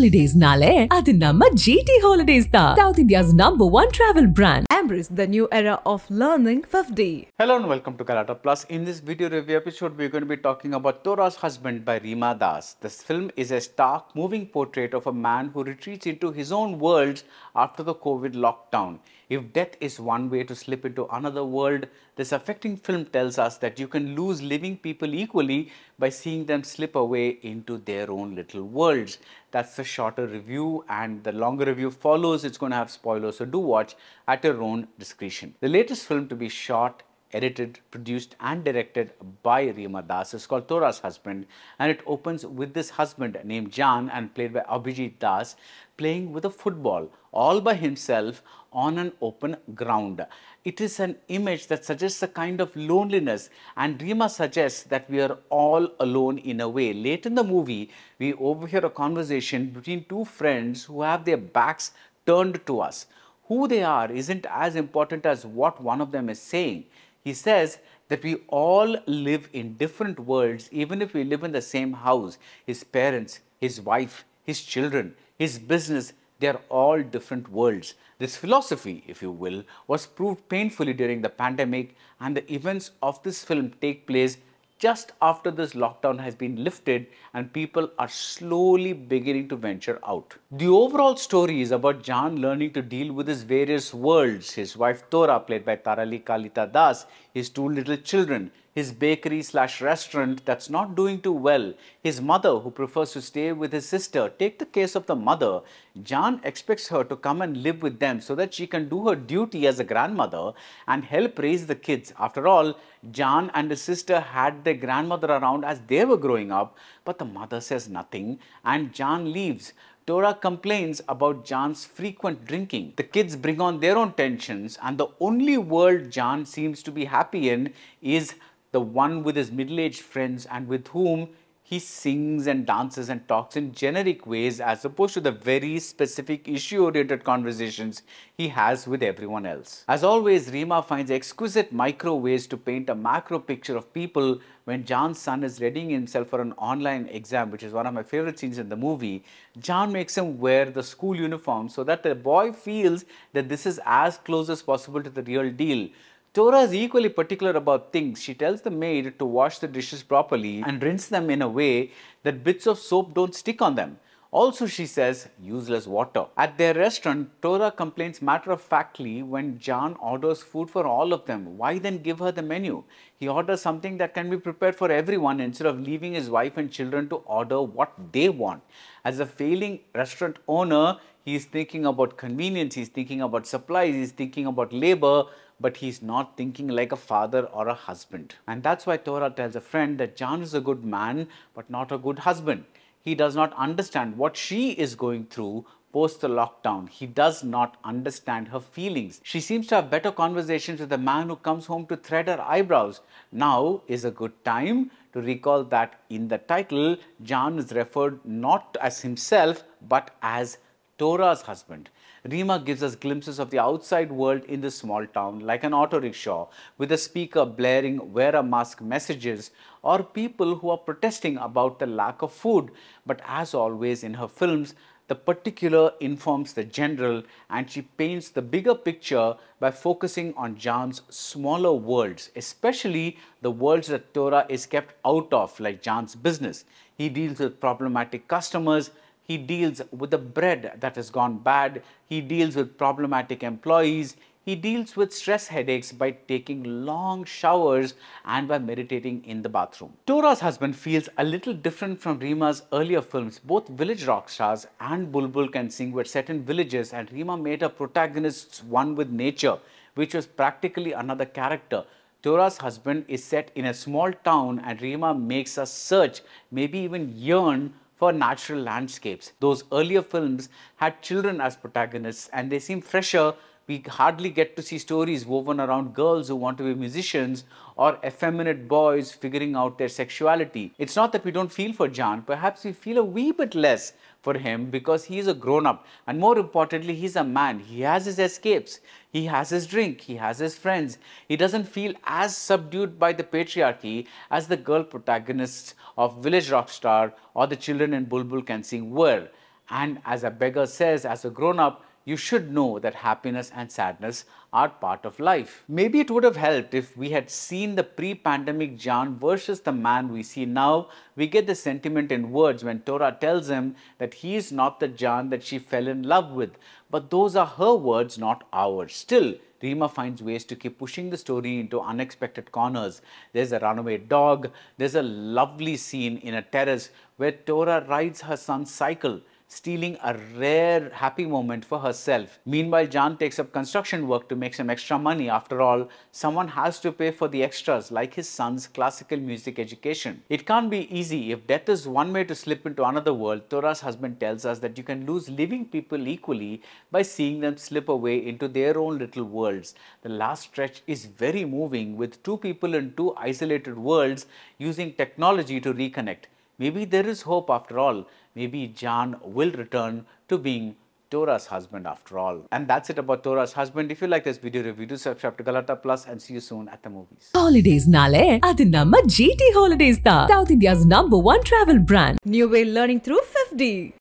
Holidays nale, adu namma GT Holidays da. South India's #1 travel brand. Embrace the new era of learning FEFDY. Hello and welcome to Galatta Plus. In this video review episode, we're going to be talking about Tora's Husband by Rima Das. This film is a stark, moving portrait of a man who retreats into his own world after the COVID lockdown. If death is one way to slip into another world, this affecting film tells us that you can lose living people equally by seeing them slip away into their own little worlds. That's the shorter review, and the longer review follows. It's going to have spoilers, so do watch at your own discretion. The latest film to be shot, edited, produced and directed by Rima Das is called Tora's Husband, and it opens with this husband named Jan and played by Abhijit Das playing with a football all by himself on an open ground. It is an image that suggests a kind of loneliness, and Rima suggests that we are all alone in a way. Late in the movie, we overhear a conversation between two friends who have their backs turned to us. Who they are isn't as important as what one of them is saying. He says that we all live in different worlds, even if we live in the same house. His parents, his wife, his children, his business, they are all different worlds. This philosophy, if you will, was proved painfully during the pandemic, and the events of this film take place just after this lockdown has been lifted and people are slowly beginning to venture out. The overall story is about Jan learning to deal with his various worlds, his wife Tora, played by Tarali Kalita Das, his two little children, his bakery/restaurant that's not doing too well, his mother who prefers to stay with his sister. Take the case of the mother. Jan expects her to come and live with them so that she can do her duty as a grandmother and help raise the kids. After all, Jan and his sister had their grandmother around as they were growing up, but the mother says nothing and Jan leaves. Tora complains about Jan's frequent drinking. The kids bring on their own tensions, and the only world Jan seems to be happy in is the one with his middle-aged friends and with whom he sings and dances and talks in generic ways as opposed to the very specific issue-oriented conversations he has with everyone else. As always, Rima finds exquisite micro ways to paint a macro picture of people. When Jan's son is readying himself for an online exam, which is one of my favorite scenes in the movie, Jan makes him wear the school uniform so that the boy feels that this is as close as possible to the real deal. Tora is equally particular about things. She tells the maid to wash the dishes properly and rinse them in a way that bits of soap don't stick on them. Also, she says, useless water. At their restaurant, Tora complains matter-of-factly when Jan orders food for all of them. Why then give her the menu? He orders something that can be prepared for everyone instead of leaving his wife and children to order what they want. As a failing restaurant owner, he is thinking about convenience, he is thinking about supplies, he is thinking about labor, but he's not thinking like a father or a husband. And that's why Tora tells a friend that Jan is a good man, but not a good husband. He does not understand what she is going through post the lockdown. He does not understand her feelings. She seems to have better conversations with a man who comes home to thread her eyebrows. Now is a good time to recall that in the title, Jan is referred not as himself, but as Tora's husband. Rima gives us glimpses of the outside world in this small town, like an auto rickshaw with a speaker blaring "wear a mask" messages, or people who are protesting about the lack of food. But as always in her films, the particular informs the general, and she paints the bigger picture by focusing on Jan's smaller worlds, especially the worlds that Tora is kept out of, like Jan's business. He deals with problematic customers. He deals with the bread that has gone bad. He deals with problematic employees. He deals with stress headaches by taking long showers and by meditating in the bathroom. Tora's Husband feels a little different from Rima's earlier films. Both village rock stars and Bulbul Can Sing were set in villages, and Rima made her protagonists one with nature, which was practically another character. Tora's Husband is set in a small town, and Rima makes us search, maybe even yearn, for natural landscapes. Those earlier films had children as protagonists and they seem fresher. We hardly get to see stories woven around girls who want to be musicians or effeminate boys figuring out their sexuality. It's not that we don't feel for Jan, perhaps we feel a wee bit less for him because he is a grown-up, and more importantly, he's a man. He has his escapes, he has his drink, he has his friends. He doesn't feel as subdued by the patriarchy as the girl protagonists of Village Rockstar or the children in Bulbul Can Sing were. And as a beggar says, as a grown-up, you should know that happiness and sadness are part of life. Maybe it would have helped if we had seen the pre-pandemic Jan versus the man we see now. We get the sentiment in words when Tora tells him that he is not the Jan that she fell in love with. But those are her words, not ours. Still, Rima finds ways to keep pushing the story into unexpected corners. There's a runaway dog. There's a lovely scene in a terrace where Tora rides her son's cycle, stealing a rare happy moment for herself. Meanwhile, Jan takes up construction work to make some extra money. After all, someone has to pay for the extras, like his son's classical music education. It can't be easy. If death is one way to slip into another world, Tora's husband tells us that you can lose living people equally by seeing them slip away into their own little worlds. The last stretch is very moving, with two people in two isolated worlds using technology to reconnect. Maybe there is hope after all. Maybe Jan will return to being Tora's husband after all. And that's it about Tora's husband. If you like this video review, do subscribe to Galatta Plus and see you soon at the movies. Holidays nale, adu namma GT Holidays da. South India's #1 travel brand. New way learning through FEFDY.